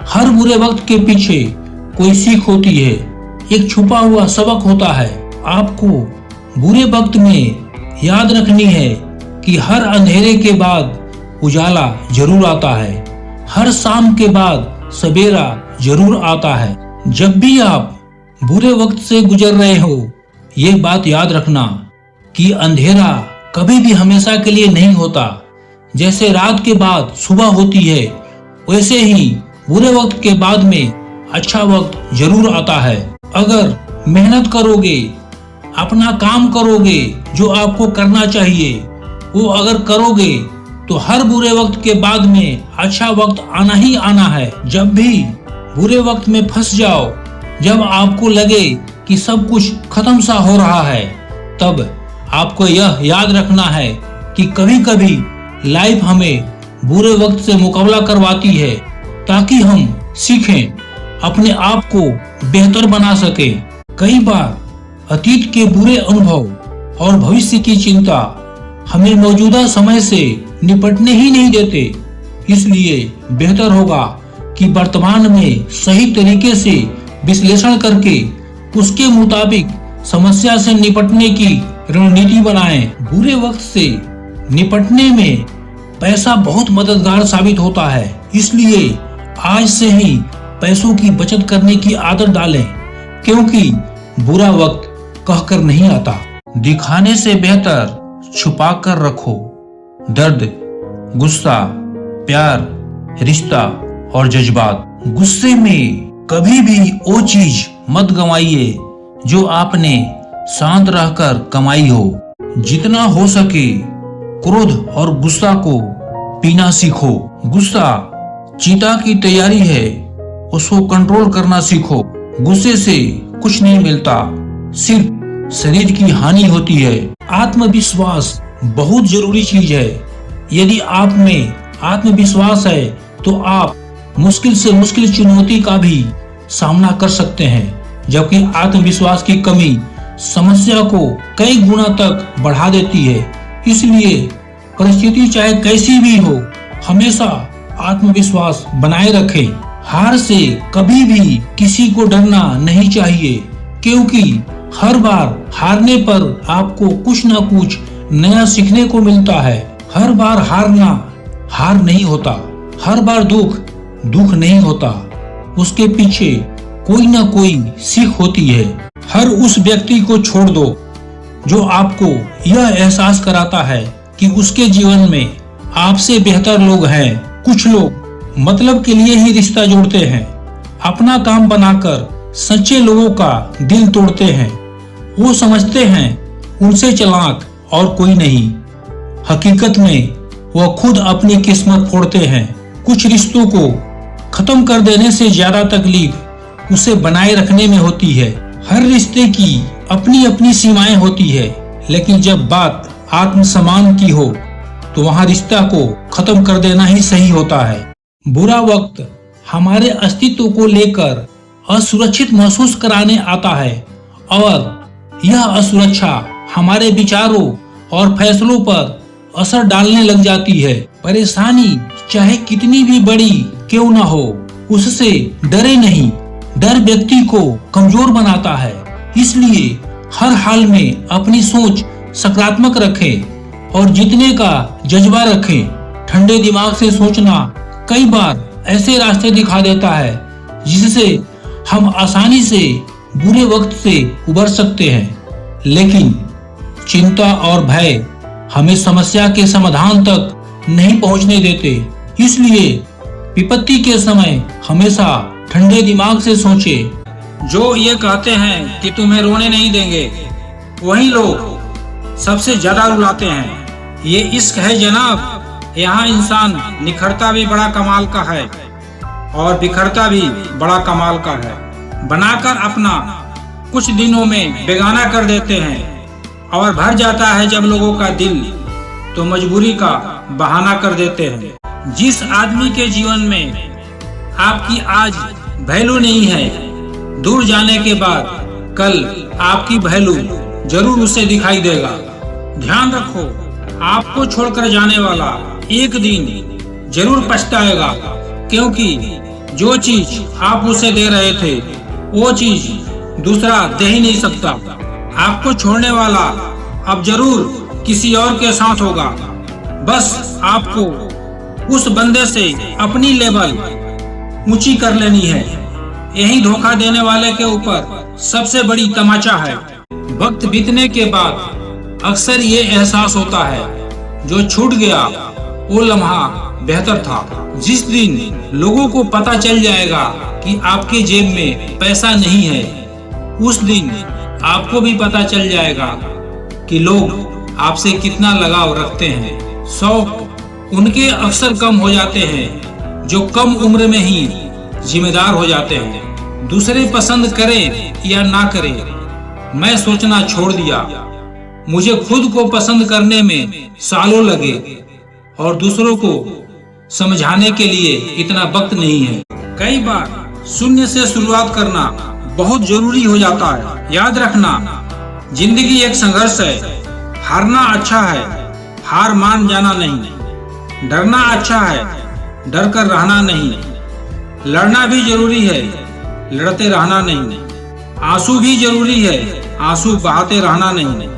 हर बुरे वक्त के पीछे कोई सीख होती है, एक छुपा हुआ सबक होता है। आपको बुरे वक्त में याद रखनी है कि हर अंधेरे के बाद उजाला जरूर आता है, हर शाम के बाद सवेरा जरूर आता है। जब भी आप बुरे वक्त से गुजर रहे हो, ये बात याद रखना कि अंधेरा कभी भी हमेशा के लिए नहीं होता। जैसे रात के बाद सुबह होती है, वैसे ही बुरे वक्त के बाद में अच्छा वक्त जरूर आता है। अगर मेहनत करोगे, अपना काम करोगे जो आपको करना चाहिए, वो अगर करोगे तो हर बुरे वक्त के बाद में अच्छा वक्त आना ही आना है। जब भी बुरे वक्त में फंस जाओ, जब आपको लगे कि सब कुछ खत्म सा हो रहा है, तब आपको यह याद रखना है कि कभी कभी लाइफ हमें बुरे वक्त से मुकाबला करवाती है, ताकि हम सीखें, अपने आप को बेहतर बना सके। कई बार अतीत के बुरे अनुभव और भविष्य की चिंता हमें मौजूदा समय से निपटने ही नहीं देते। इसलिए बेहतर होगा कि वर्तमान में सही तरीके से विश्लेषण करके उसके मुताबिक समस्या से निपटने की रणनीति बनाएं। बुरे वक्त से निपटने में पैसा बहुत मददगार साबित होता है, इसलिए आज से ही पैसों की बचत करने की आदत डालें, क्योंकि बुरा वक्त कहकर नहीं आता। दिखाने से बेहतर छुपा कर रखो। दर्द, गुस्सा, प्यार, रिश्ता और जज्बात। गुस्से में कभी भी वो चीज मत गंवाइए जो आपने शांत रहकर कमाई हो। जितना हो सके क्रोध और गुस्सा को पीना सीखो। गुस्सा चीता की तैयारी है, उसको कंट्रोल करना सीखो। गुस्से से कुछ नहीं मिलता, सिर्फ शरीर की हानि होती है। आत्मविश्वास बहुत जरूरी चीज है। यदि आप में आत्मविश्वास है तो आप मुश्किल से मुश्किल चुनौती का भी सामना कर सकते हैं, जबकि आत्मविश्वास की कमी समस्या को कई गुना तक बढ़ा देती है। इसलिए परिस्थिति चाहे कैसी भी हो, हमेशा आत्मविश्वास बनाए रखें। हार से कभी भी किसी को डरना नहीं चाहिए, क्योंकि हर बार हारने पर आपको कुछ न कुछ नया सीखने को मिलता है। हर बार हारना हार नहीं होता, हर बार दुख नहीं होता, उसके पीछे कोई ना कोई सीख होती है। हर उस व्यक्ति को छोड़ दो जो आपको यह एहसास कराता है कि उसके जीवन में आपसे बेहतर लोग हैं। कुछ लोग मतलब के लिए ही रिश्ता जोड़ते हैं, अपना काम बनाकर सच्चे लोगों का दिल तोड़ते हैं। वो समझते हैं उनसे चालाक और कोई नहीं, हकीकत में वह खुद अपनी किस्मत फोड़ते हैं। कुछ रिश्तों को खत्म कर देने से ज्यादा तकलीफ उसे बनाए रखने में होती है। हर रिश्ते की अपनी अपनी सीमाएं होती है, लेकिन जब बात आत्मसम्मान की हो तो वहां रिश्ता को खत्म कर देना ही सही होता है। बुरा वक्त हमारे अस्तित्व को लेकर असुरक्षित महसूस कराने आता है, और यह असुरक्षा हमारे विचारों और फैसलों पर असर डालने लग जाती है। परेशानी चाहे कितनी भी बड़ी क्यों ना हो, उससे डरे नहीं। डर व्यक्ति को कमजोर बनाता है। इसलिए हर हाल में अपनी सोच सकारात्मक रखें और जीतने का जज्बा रखें। ठंडे दिमाग से सोचना कई बार ऐसे रास्ते दिखा देता है जिससे हम आसानी से बुरे वक्त से उबर सकते हैं, लेकिन चिंता और भय हमें समस्या के समाधान तक नहीं पहुंचने देते। इसलिए विपत्ति के समय हमेशा ठंडे दिमाग से सोचें। जो ये कहते हैं कि तुम्हें रोने नहीं देंगे, वही लोग सबसे ज्यादा रुलाते हैं। ये इश्क है जनाब, यहाँ इंसान निखरता भी बड़ा कमाल का है और बिखरता भी बड़ा कमाल का है। बनाकर अपना कुछ दिनों में बेगाना कर देते हैं और भर जाता है जब लोगों का दिल तो मजबूरी का बहाना कर देते हैं। जिस आदमी के जीवन में आपकी आज वैल्यू नहीं है, दूर जाने के बाद कल आपकी वैल्यू जरूर उसे दिखाई देगा। ध्यान रखो, आपको छोड़कर जाने वाला एक दिन जरूर पछताएगा, क्योंकि जो चीज आप उसे दे रहे थे वो चीज दूसरा दे ही नहीं सकता। आपको छोड़ने वाला अब जरूर किसी और के साथ होगा। बस आपको उस बंदे से अपनी लेवल ऊंची कर लेनी है। यही धोखा देने वाले के ऊपर सबसे बड़ी तमाचा है। वक्त बीतने के बाद अक्सर ये एहसास होता है जो छूट गया वो लम्हा बेहतर था। जिस दिन लोगों को पता चल जाएगा कि आपके जेब में पैसा नहीं है, उस दिन आपको भी पता चल जाएगा कि लोग आपसे कितना लगाव रखते हैं। शौक उनके अक्सर कम हो जाते हैं जो कम उम्र में ही जिम्मेदार हो जाते हैं। दूसरे पसंद करें या ना करें, मैं सोचना छोड़ दिया। मुझे खुद को पसंद करने में सालों लगे और दूसरों को समझाने के लिए इतना वक्त नहीं है। कई बार शून्य से शुरुआत करना बहुत जरूरी हो जाता है। याद रखना, जिंदगी एक संघर्ष है। हारना अच्छा है, हार मान जाना नहीं। डरना अच्छा है, डर कर रहना नहीं। लड़ना भी जरूरी है, लड़ते रहना नहीं। आंसू भी जरूरी है, आंसू बहाते रहना नहीं।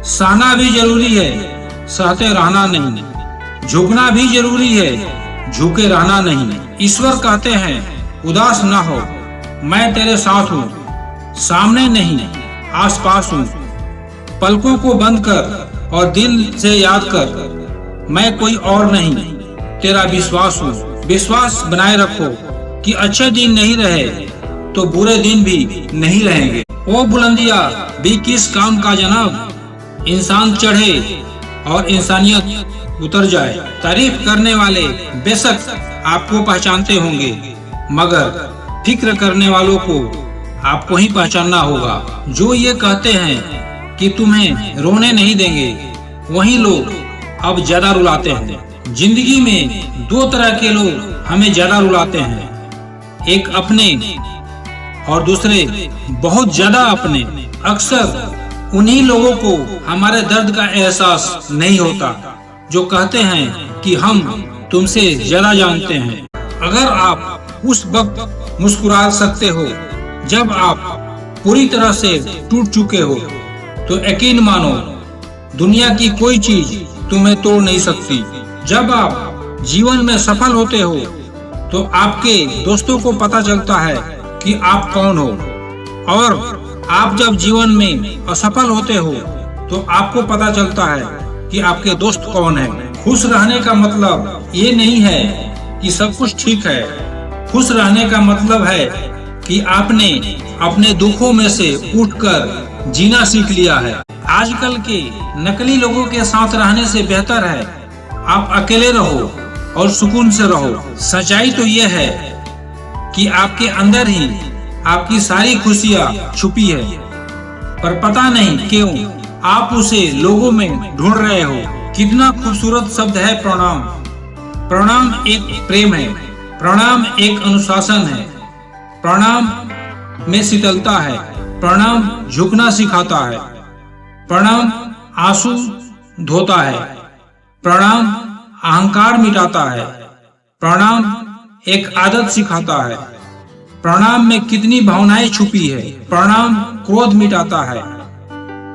सहना भी जरूरी है, सहते रहना नहीं। झुकना भी जरूरी है, झुके रहना नहीं। ईश्वर कहते हैं उदास न हो, मैं तेरे साथ हूँ, सामने नहीं आसपास हूँ। पलकों को बंद कर और दिल से याद कर, मैं कोई और नहीं, तेरा विश्वास हूँ। विश्वास बनाए रखो कि अच्छे दिन नहीं रहे तो बुरे दिन भी नहीं रहेंगे। वो बुलंदिया भी किस काम का जनाब, इंसान चढ़े और इंसानियत उतर जाए। तारीफ करने वाले बेशक आपको पहचानते होंगे, मगर फिक्र करने वालों को आपको ही पहचानना होगा। जो ये कहते हैं कि तुम्हें रोने नहीं देंगे, वही लोग अब ज्यादा रुलाते हैं। जिंदगी में दो तरह के लोग हमें ज्यादा रुलाते हैं, एक अपने और दूसरे बहुत ज्यादा अपने। अक्सर उन्हीं लोगों को हमारे दर्द का एहसास नहीं होता जो कहते हैं कि हम तुमसे ज्यादा जानते हैं। अगर आप उस वक्त मुस्कुरा सकते हो जब आप पूरी तरह से टूट चुके हो, तो यकीन मानो दुनिया की कोई चीज तुम्हें तोड़ नहीं सकती। जब आप जीवन में सफल होते हो तो आपके दोस्तों को पता चलता है कि आप कौन हो, और आप जब जीवन में असफल होते हो तो आपको पता चलता है कि आपके दोस्त कौन है। खुश रहने का मतलब ये नहीं है कि सब कुछ ठीक है। खुश रहने का मतलब है कि आपने अपने दुखों में से उठकर जीना सीख लिया है। आजकल के नकली लोगों के साथ रहने से बेहतर है आप अकेले रहो और सुकून से रहो। सच्चाई तो ये है कि आपके अंदर ही आपकी सारी खुशियाँ छुपी है, पर पता नहीं क्यों आप उसे लोगों में ढूंढ रहे हो। कितना खूबसूरत शब्द है प्रणाम। प्रणाम एक प्रेम है, प्रणाम एक अनुशासन है, प्रणाम में शीतलता है, प्रणाम झुकना सिखाता है, प्रणाम आंसू धोता है, प्रणाम अहंकार मिटाता है, प्रणाम एक आदत सिखाता है। प्रणाम में कितनी भावनाएं छुपी है। प्रणाम क्रोध मिटाता है,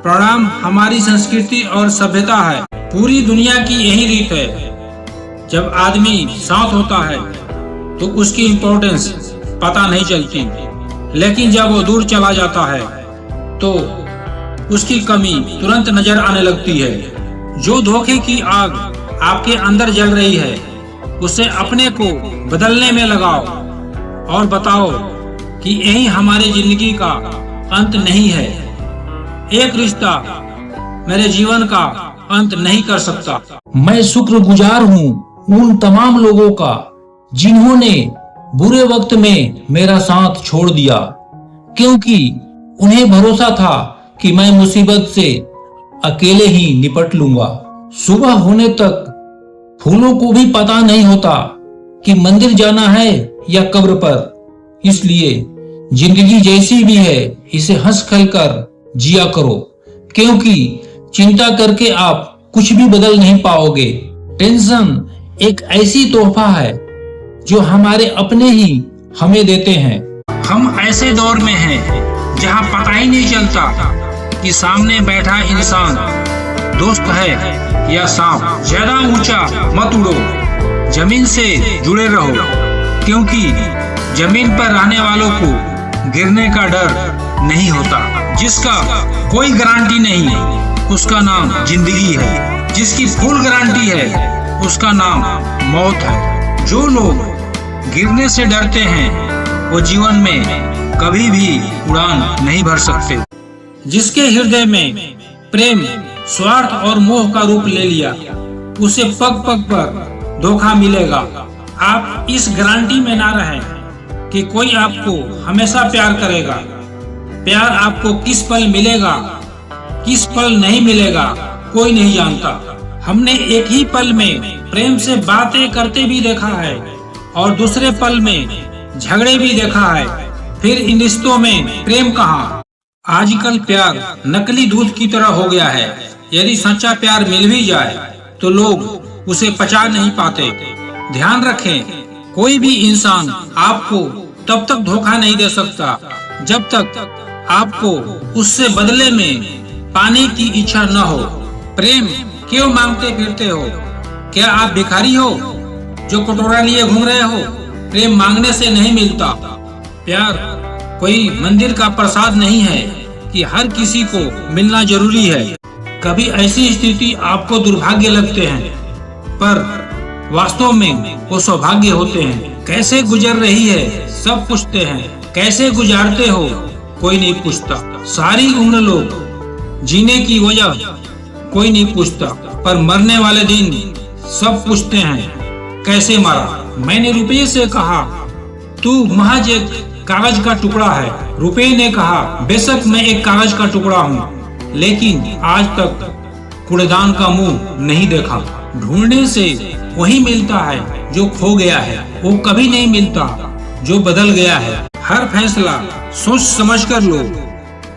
प्रणाम हमारी संस्कृति और सभ्यता है। पूरी दुनिया की यही रीत है, जब आदमी साथ होता है तो उसकी इम्पोर्टेंस पता नहीं चलती, लेकिन जब वो दूर चला जाता है तो उसकी कमी तुरंत नजर आने लगती है। जो धोखे की आग आपके अंदर जल रही है, उसे अपने को बदलने में लगाओ और बताओ कि यही हमारी जिंदगी का अंत नहीं है। एक रिश्ता मेरे जीवन का अंत नहीं कर सकता। मैं शुक्रगुजार हूँ उन तमाम लोगों का जिन्होंने बुरे वक्त में मेरा साथ छोड़ दिया, क्योंकि उन्हें भरोसा था कि मैं मुसीबत से अकेले ही निपट लूंगा। सुबह होने तक फूलों को भी पता नहीं होता कि मंदिर जाना है या कब्र पर। इसलिए जिंदगी जैसी भी है इसे हंस खेल कर जिया करो, क्योंकि चिंता करके आप कुछ भी बदल नहीं पाओगे। टेंशन एक ऐसी तोहफा है जो हमारे अपने ही हमें देते हैं। हम ऐसे दौर में हैं जहां पता ही नहीं चलता कि सामने बैठा इंसान दोस्त है या सांप। ज्यादा ऊंचा मत उड़ो, जमीन से जुड़े रहो, क्योंकि जमीन पर रहने वालों को गिरने का डर नहीं होता। जिसका कोई गारंटी नहीं उसका नाम जिंदगी है, जिसकी फुल गारंटी है उसका नाम मौत है। जो लोग गिरने से डरते हैं वो जीवन में कभी भी उड़ान नहीं भर सकते। जिसके हृदय में प्रेम स्वार्थ और मोह का रूप ले लिया, उसे पग पग पर धोखा मिलेगा। आप इस गारंटी में ना रहें कि कोई आपको हमेशा प्यार करेगा। प्यार आपको किस पल मिलेगा, किस पल नहीं मिलेगा, कोई नहीं जानता। हमने एक ही पल में प्रेम से बातें करते भी देखा है और दूसरे पल में झगड़े भी देखा है। फिर इन रिश्तों में प्रेम कहाँ? आजकल प्यार नकली दूध की तरह हो गया है। यदि सच्चा प्यार मिल भी जाए तो लोग उसे पचा नहीं पाते। ध्यान रखें, कोई भी इंसान आपको तब तक धोखा नहीं दे सकता जब तक आपको उससे बदले में पाने की इच्छा न हो। प्रेम क्यों मांगते फिरते हो? क्या आप भिखारी हो जो कटोरा लिए घूम रहे हो? प्रेम मांगने से नहीं मिलता। प्यार कोई मंदिर का प्रसाद नहीं है कि हर किसी को मिलना जरूरी है। कभी ऐसी स्थिति आपको दुर्भाग्य लगते हैं, पर वास्तव में वो सौभाग्य होते हैं। कैसे गुजर रही है सब पूछते हैं, कैसे गुजारते हो कोई नहीं पूछता। सारी उम्र लोग जीने की वजह कोई नहीं पूछता, पर मरने वाले दिन सब पूछते हैं कैसे मरा। मैंने रुपये से कहा तू महज एक कागज का टुकड़ा है। रुपये ने कहा बेशक मैं एक कागज का टुकड़ा हूँ, लेकिन आज तक कूड़ेदान का मुंह नहीं देखा। ढूंढने से वही मिलता है जो खो गया है, वो कभी नहीं मिलता जो बदल गया है। हर फैसला सोच समझ कर लो,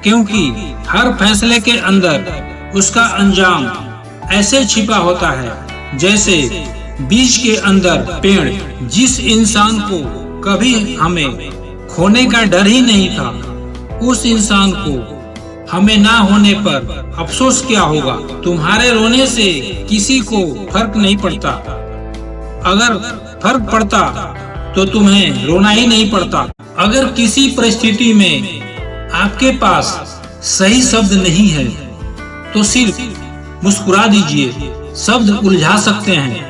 क्योंकि हर फैसले के अंदर उसका अंजाम ऐसे छिपा होता है जैसे बीज के अंदर पेड़। जिस इंसान को कभी हमें खोने का डर ही नहीं था, उस इंसान को हमें ना होने पर अफसोस क्या होगा। तुम्हारे रोने से किसी को फर्क नहीं पड़ता। अगर फर्क पड़ता तो तुम्हें रोना ही नहीं पड़ता। अगर किसी परिस्थिति में आपके पास सही शब्द नहीं है तो सिर्फ मुस्कुरा दीजिए। शब्द उलझा सकते हैं,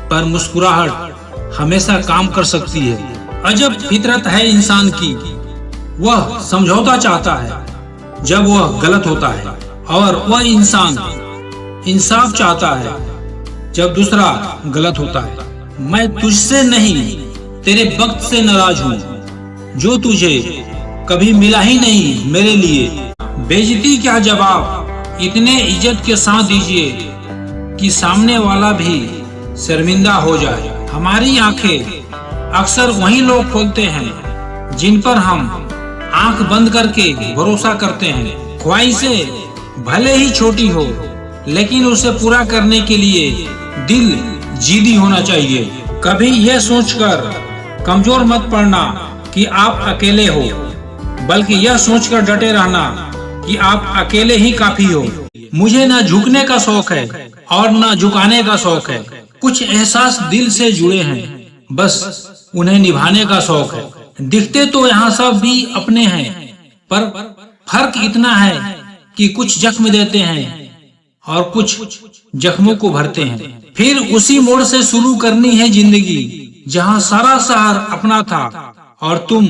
पर मुस्कुराहट हमेशा काम कर सकती है। अजब फितरत है इंसान की, वह समझौता चाहता है जब वह गलत होता है, और वह इंसान इंसाफ चाहता है जब दूसरा गलत होता है। मैं तुझसे नहीं तेरे वक्त से नाराज हूँ, जो तुझे कभी मिला ही नहीं मेरे लिए। बेइज्जती क्या जवाब इतने इज्जत के साथ दीजिए कि सामने वाला भी शर्मिंदा हो जाए। हमारी आंखें अक्सर वही लोग खोलते हैं जिन पर हम आंख बंद करके भरोसा करते हैं। ख्वाहिशें भले ही छोटी हो, लेकिन उसे पूरा करने के लिए दिल जिद्दी होना चाहिए। कभी यह सोचकर कमजोर मत पड़ना कि आप अकेले हो, बल्कि यह सोचकर डटे रहना कि आप अकेले ही काफी हो। मुझे न झुकने का शौक है और न झुकाने का शौक है। कुछ एहसास दिल से जुड़े हैं, बस उन्हें निभाने का शौक है। दिखते तो यहाँ सब भी अपने हैं, पर फर्क इतना है कि कुछ जख्म देते हैं और कुछ जख्मों को भरते हैं। फिर उसी मोड़ से शुरू करनी है जिंदगी जहाँ सारा शहर अपना था और तुम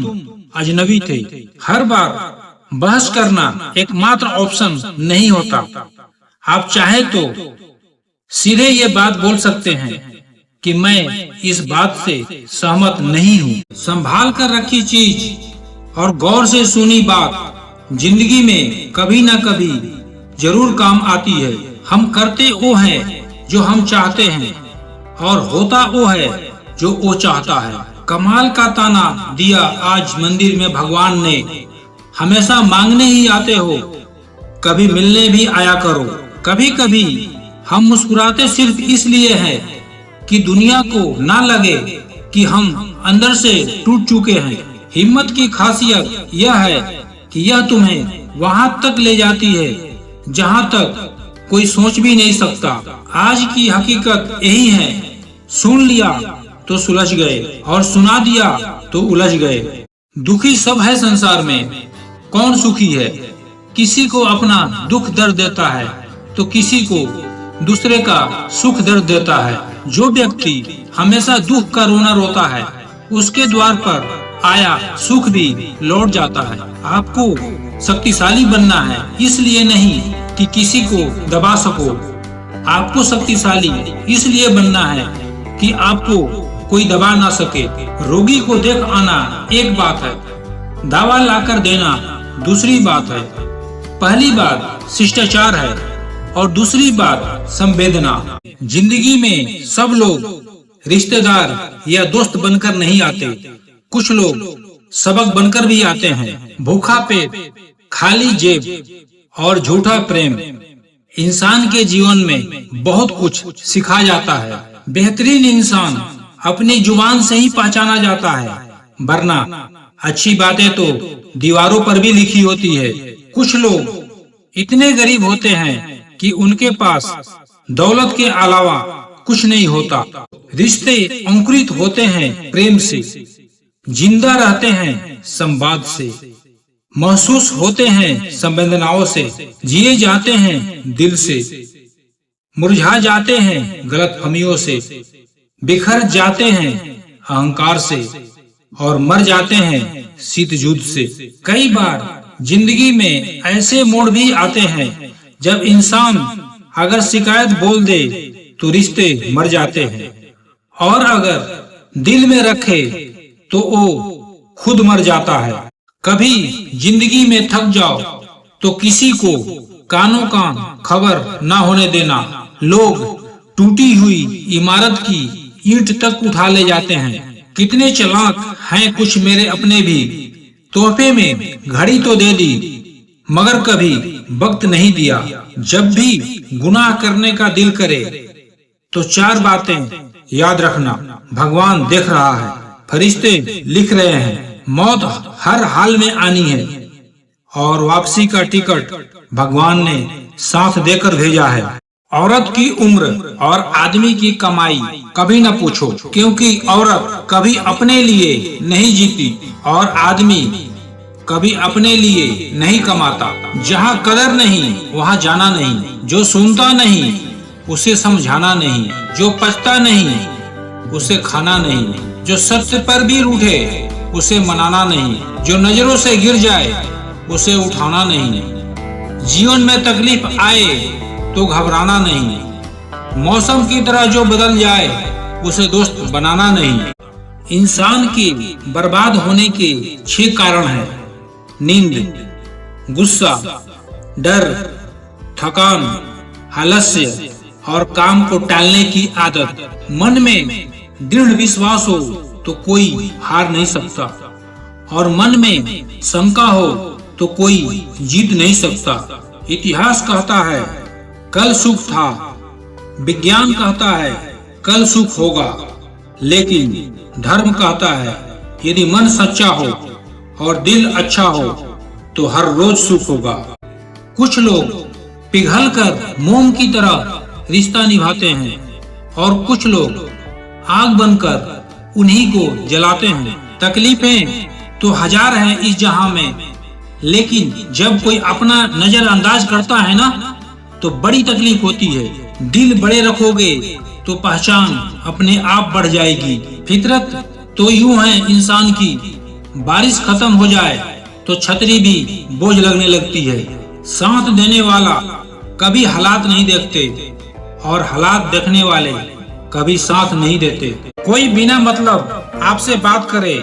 अजनबी थे। हर बार बहस करना एकमात्र ऑप्शन नहीं होता। आप चाहे तो सीधे ये बात बोल सकते हैं कि मैं इस बात से सहमत नहीं हूँ। संभाल कर रखी चीज और गौर से सुनी बात जिंदगी में कभी न कभी जरूर काम आती है। हम करते वो हैं जो हम चाहते हैं और होता वो है जो वो चाहता है। कमाल का ताना दिया आज मंदिर में भगवान ने, हमेशा मांगने ही आते हो, कभी मिलने भी आया करो। कभी कभी हम मुस्कुराते सिर्फ इसलिए है कि दुनिया को ना लगे कि हम अंदर से टूट चुके हैं। हिम्मत की खासियत यह है कि यह तुम्हें वहां तक ले जाती है जहां तक कोई सोच भी नहीं सकता। आज की हकीकत यही है, सुन लिया तो सुलझ गए और सुना दिया तो उलझ गए। दुखी सब है संसार में, कौन सुखी है? किसी को अपना दुख दर्द देता है तो किसी को दूसरे का सुख दर्द देता है। जो व्यक्ति हमेशा दुख का रोना रोता है उसके द्वार पर आया सुख भी लौट जाता है। आपको शक्तिशाली बनना है, इसलिए नहीं कि किसी को दबा सको। आपको शक्तिशाली इसलिए बनना है कि आपको कोई दबा ना सके। रोगी को देख आना एक बात है, दवा लाकर देना दूसरी बात है। पहली बात शिष्टाचार है और दूसरी बात संवेदना। जिंदगी में सब लोग रिश्तेदार या दोस्त बनकर नहीं आते, कुछ लोग सबक बनकर भी आते हैं। भूखा पेट, खाली जेब और झूठा प्रेम इंसान के जीवन में बहुत कुछ सिखा जाता है। बेहतरीन इंसान अपनी जुबान से ही पहचाना जाता है, वरना अच्छी बातें तो दीवारों पर भी लिखी होती है। कुछ लोग इतने गरीब होते हैं कि उनके पास दौलत के अलावा कुछ नहीं होता। रिश्ते अंकुरित होते हैं प्रेम से, जिंदा रहते हैं संवाद से, महसूस होते हैं संवेदनाओं से, जिए जाते हैं दिल से, मुरझा जाते हैं गलतफहमियों से, बिखर जाते हैं अहंकार से और मर जाते हैं शीत युद्ध से। कई बार जिंदगी में ऐसे मोड़ भी आते हैं जब इंसान अगर शिकायत बोल दे तो रिश्ते मर जाते हैं, और अगर दिल में रखे तो वो खुद मर जाता है। कभी जिंदगी में थक जाओ तो किसी को कानों कान खबर ना होने देना। लोग टूटी हुई इमारत की ईंट तक उठा ले जाते हैं। कितने चालाक हैं कुछ मेरे अपने भी, तोहफे में घड़ी तो दे दी मगर कभी वक्त नहीं दिया। जब भी गुनाह करने का दिल करे तो चार बातें याद रखना। भगवान देख रहा है, फरिश्ते लिख रहे हैं, मौत हर हाल में आनी है और वापसी का टिकट भगवान ने साथ देकर भेजा है। औरत की उम्र और आदमी की कमाई कभी न पूछो, क्योंकि औरत कभी अपने लिए नहीं जीती और आदमी कभी अपने लिए नहीं कमाता। जहाँ कदर नहीं वहाँ जाना नहीं, जो सुनता नहीं उसे समझाना नहीं, जो पछता नहीं उसे खाना नहीं, जो सत्य पर भी रूठे उसे मनाना नहीं, जो नजरों से गिर जाए उसे उठाना नहीं। जीवन में तकलीफ आए तो घबराना नहीं, मौसम की तरह जो बदल जाए उसे दोस्त बनाना नहीं। इंसान के बर्बाद होने के 6 कारण हैं: नींद, गुस्सा, डर, थकान, आलस्य और काम को टालने की आदत। मन में दृढ़ विश्वास हो तो कोई हार नहीं सकता, और मन में शंका हो तो कोई जीत नहीं सकता। इतिहास कहता है कल सुख था, विज्ञान कहता है कल सुख होगा, लेकिन धर्म कहता है यदि मन सच्चा हो और दिल अच्छा हो तो हर रोज सुख होगा। कुछ लोग पिघलकर मोम की तरह रिश्ता निभाते हैं और कुछ लोग आग बनकर उन्हीं को जलाते हैं। तकलीफें तो हजार हैं इस जहां में, लेकिन जब कोई अपना नजरअंदाज करता है ना तो बड़ी तकलीफ होती है। दिल बड़े रखोगे तो पहचान अपने आप बढ़ जाएगी। फितरत तो यूं है इंसान की, बारिश खत्म हो जाए तो छतरी भी बोझ लगने लगती है। साथ देने वाला कभी हालात नहीं देखते और हालात देखने वाले कभी साथ नहीं देते। कोई बिना मतलब आपसे बात करे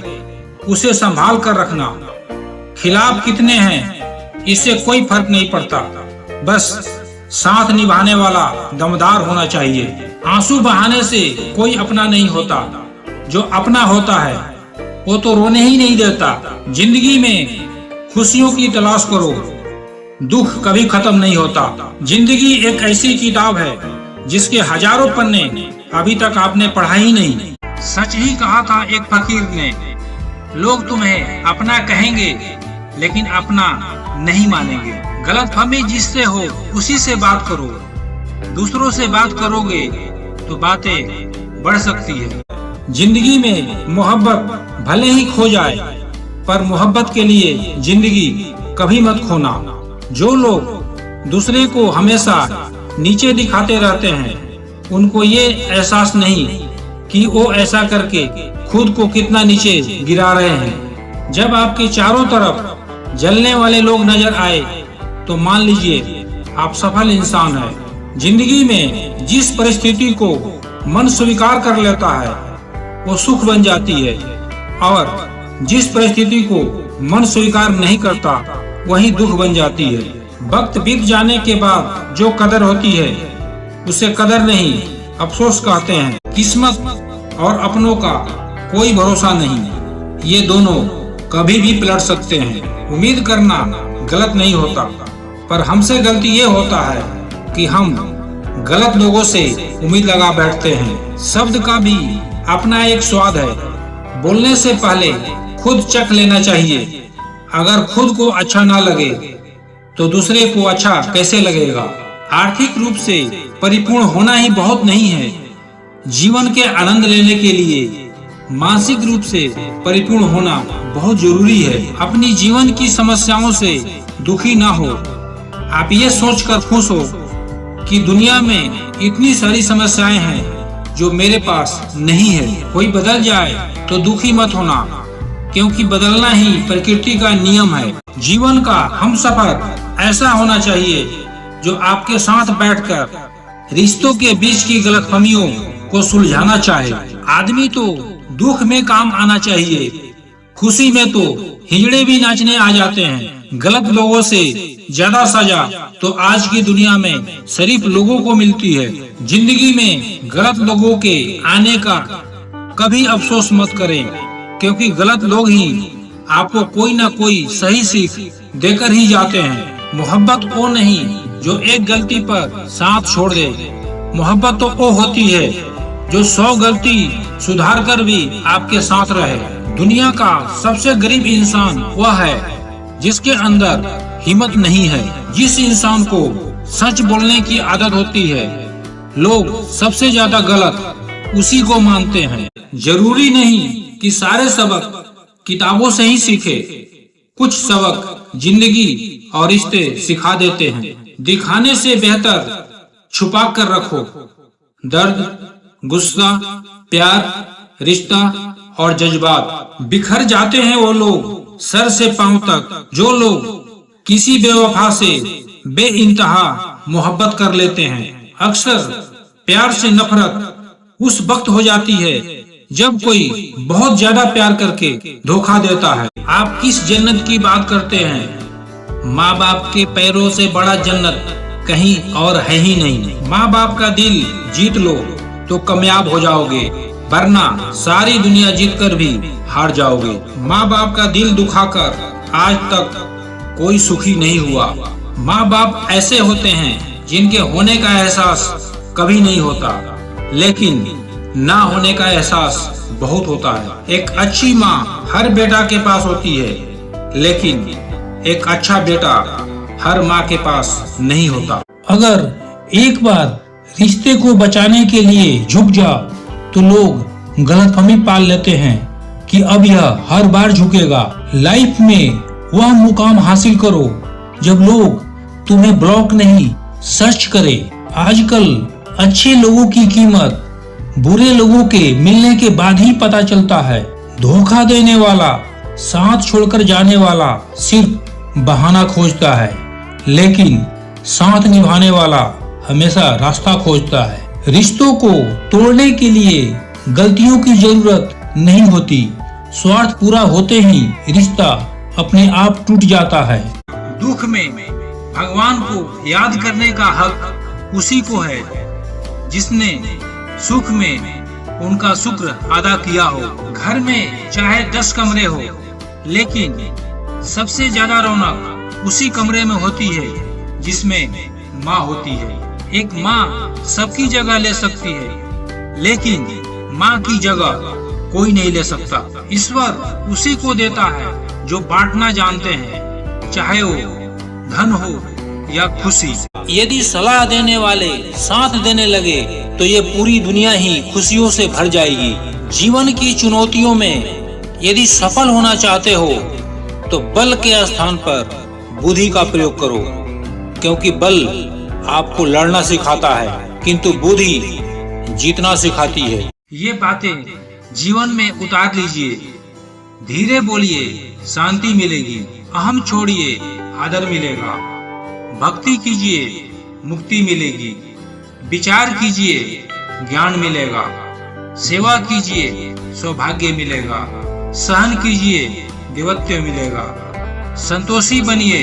उसे संभाल कर रखना। खिलाफ कितने हैं इससे कोई फर्क नहीं पड़ता, बस साथ निभाने वाला दमदार होना चाहिए। आंसू बहाने से कोई अपना नहीं होता, जो अपना होता है वो तो रोने ही नहीं देता। जिंदगी में खुशियों की तलाश करो, दुख कभी खत्म नहीं होता। जिंदगी एक ऐसी किताब है जिसके हजारों पन्ने अभी तक आपने पढ़ा ही नहीं। सच ही कहा था एक फकीर ने, लोग तुम्हें अपना कहेंगे लेकिन अपना नहीं मानेंगे। गलतफहमी जिससे हो उसी से बात करो। दूसरों से बात करोगे तो बातें बढ़ सकती है। जिंदगी में मोहब्बत भले ही खो जाए, पर मोहब्बत के लिए जिंदगी कभी मत खोना। जो लोग दूसरे को हमेशा नीचे दिखाते रहते हैं, उनको ये एहसास नहीं कि वो ऐसा करके खुद को कितना नीचे गिरा रहे हैं। जब आपके चारों तरफ जलने वाले लोग नजर आए तो मान लीजिए आप सफल इंसान हैं। जिंदगी में जिस परिस्थिति को मन स्वीकार कर लेता है वो सुख बन जाती है, और जिस परिस्थिति को मन स्वीकार नहीं करता वही दुख बन जाती है। वक्त बीत जाने के बाद जो कदर होती है उसे कदर नहीं, अफसोस कहते हैं। किस्मत और अपनों का कोई भरोसा नहीं, ये दोनों कभी भी पलट सकते हैं। उम्मीद करना गलत नहीं होता, पर हमसे गलती ये होता है कि हम गलत लोगों से उम्मीद लगा बैठते हैं। शब्द का भी अपना एक स्वाद है, बोलने से पहले खुद चख लेना चाहिए। अगर खुद को अच्छा ना लगे तो दूसरे को अच्छा कैसे लगेगा। आर्थिक रूप से परिपूर्ण होना ही बहुत नहीं है। जीवन के आनंद लेने के लिए मानसिक रूप से परिपूर्ण होना बहुत जरूरी है। अपनी जीवन की समस्याओं से दुखी ना हो। आप ये सोचकर खुश हो कि दुनिया में इतनी सारी समस्याएं हैं जो मेरे पास नहीं है। कोई बदल जाए तो दुखी मत होना, क्योंकि बदलना ही प्रकृति का नियम है। जीवन का हमसफर ऐसा होना चाहिए जो आपके साथ बैठकर रिश्तों के बीच की गलतफहमियों को सुलझाना चाहे। आदमी तो दुख में काम आना चाहिए, खुशी में तो हिजड़े भी नाचने आ जाते हैं। गलत लोगों से ज्यादा सजा तो आज की दुनिया में शरीफ लोगों को मिलती है। जिंदगी में गलत लोगों के आने का कभी अफसोस मत करें, क्योंकि गलत लोग ही आपको कोई ना कोई सही सीख देकर ही जाते हैं। मोहब्बत वो नहीं जो एक गलती पर साथ छोड़ दे। मोहब्बत तो वो होती है जो 100 गलती सुधार कर भी आपके साथ रहे। दुनिया का सबसे गरीब इंसान वह है जिसके अंदर हिम्मत नहीं है। जिस इंसान को सच बोलने की आदत होती है, लोग सबसे ज्यादा गलत उसी को मानते हैं। जरूरी नहीं कि सारे सबक किताबों से ही सीखे। कुछ सबक जिंदगी और रिश्ते सिखा देते हैं। दिखाने से बेहतर छुपा कर रखो। दर्द, गुस्सा, प्यार, रिश्ता और जज्बात बिखर जाते हैं वो लोग सर से पांव तक जो लोग किसी बेवफा से बेइंतहा मोहब्बत कर लेते हैं। अक्सर प्यार से नफरत उस वक्त हो जाती है जब कोई बहुत ज्यादा प्यार करके धोखा देता है। आप किस जन्नत की बात करते हैं? माँ बाप के पैरों से बड़ा जन्नत कहीं और है ही नहीं। माँ बाप का दिल जीत लो तो कामयाब हो जाओगे, वरना सारी दुनिया जीत कर भी हार जाओगे। माँ बाप का दिल दुखाकर आज तक कोई सुखी नहीं हुआ। माँ बाप ऐसे होते हैं जिनके होने का एहसास कभी नहीं होता, लेकिन ना होने का एहसास बहुत होता है। एक अच्छी माँ हर बेटा के पास होती है, लेकिन एक अच्छा बेटा हर माँ के पास नहीं होता। अगर एक बार रिश्ते को बचाने के लिए झुक जाओ तो लोग गलतफहमी पाल लेते हैं कि अब यह हर बार झुकेगा। लाइफ में वह मुकाम हासिल करो जब लोग तुम्हें ब्लॉक नहीं सर्च करें। आजकल अच्छे लोगों की कीमत बुरे लोगों के मिलने के बाद ही पता चलता है। धोखा देने वाला, साथ छोड़कर जाने वाला सिर्फ बहाना खोजता है, लेकिन साथ निभाने वाला हमेशा रास्ता खोजता है। रिश्तों को तोड़ने के लिए गलतियों की जरूरत नहीं होती। स्वार्थ पूरा होते ही रिश्ता अपने आप टूट जाता है। दुख में भगवान को याद करने का हक उसी को है जिसने सुख में उनका शुक्र अदा किया हो। घर में चाहे 10 कमरे हो, लेकिन सबसे ज्यादा रौनक उसी कमरे में होती है जिसमें माँ होती है। एक माँ सबकी जगह ले सकती है, लेकिन माँ की जगह कोई नहीं ले सकता। ईश्वर उसी को देता है जो बांटना जानते हैं, चाहे वो धन हो या खुशी। यदि सलाह देने वाले साथ देने लगे तो ये पूरी दुनिया ही खुशियों से भर जाएगी। जीवन की चुनौतियों में यदि सफल होना चाहते हो तो बल के स्थान पर बुद्धि का प्रयोग करो, क्योंकि बल आपको लड़ना सिखाता है किंतु बुद्धि जीतना सिखाती है। ये बातें जीवन में उतार लीजिए। धीरे बोलिए, शांति मिलेगी। अहम छोड़िए, आदर मिलेगा। भक्ति कीजिए, मुक्ति मिलेगी। विचार कीजिए, ज्ञान मिलेगा। सेवा कीजिए, सौभाग्य मिलेगा। सहन कीजिए, देवत्व मिलेगा। संतोषी बनिए,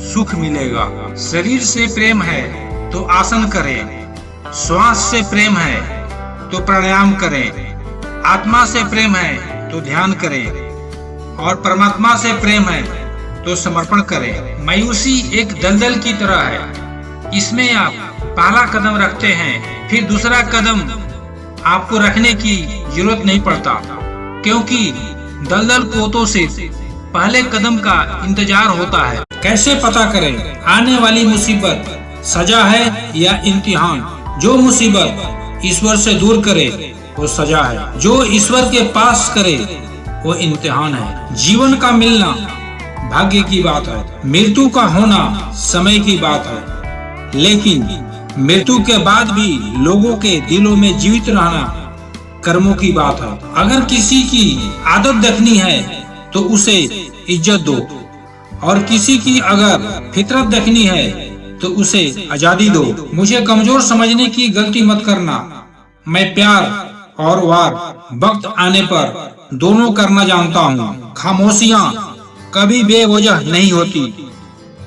सुख मिलेगा। शरीर से प्रेम है तो आसन करें, श्वास से प्रेम है तो प्राणायाम करें, आत्मा से प्रेम है तो ध्यान करें और परमात्मा से प्रेम है तो समर्पण करें। मायूसी एक दलदल की तरह है। इसमें आप पहला कदम रखते हैं, फिर दूसरा कदम आपको रखने की जरूरत नहीं पड़ता, क्योंकि दलदल को तो सिर्फ पहले कदम का इंतजार होता है। कैसे पता करें आने वाली मुसीबत सजा है या इम्तिहान? जो मुसीबत ईश्वर से दूर करे वो सजा है, जो ईश्वर के पास करे वो इम्तिहान है। जीवन का मिलना भाग्य की बात है, मृत्यु का होना समय की बात है, लेकिन मृत्यु के बाद भी लोगों के दिलों में जीवित रहना कर्मों की बात है। अगर किसी की आदत देखनी है तो उसे इज्जत दो, और किसी की अगर फितरत देखनी है तो उसे आजादी दो। मुझे कमजोर समझने की गलती मत करना। मैं प्यार और वार वक्त आने पर दोनों करना जानता हूँ। खामोशियाँ कभी बेवजह नहीं होती।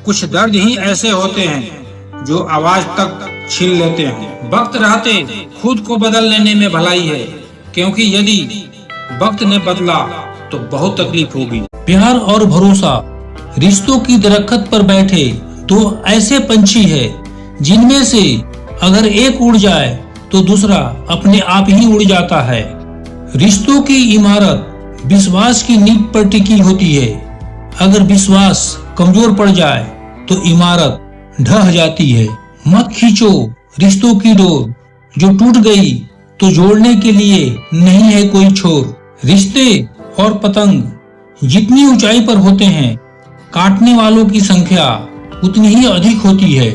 कुछ दर्द ही ऐसे होते हैं जो आवाज तक छीन लेते हैं। वक्त रहते खुद को बदल लेने में भलाई है, क्योंकि यदि वक्त ने बदला तो बहुत तकलीफ होगी। प्यार और भरोसा रिश्तों की दरख्त पर बैठे दो ऐसे पंछी है जिनमें से अगर एक उड़ जाए तो दूसरा अपने आप ही उड़ जाता है। रिश्तों की इमारत विश्वास की नींव पर टिकी होती है। अगर विश्वास कमजोर पड़ जाए तो इमारत ढह जाती है। मत खींचो रिश्तों की डोर, जो टूट गई तो जोड़ने के लिए नहीं है कोई छोर। रिश्ते और पतंग जितनी ऊंचाई पर होते हैं, काटने वालों की संख्या उतनी ही अधिक होती है।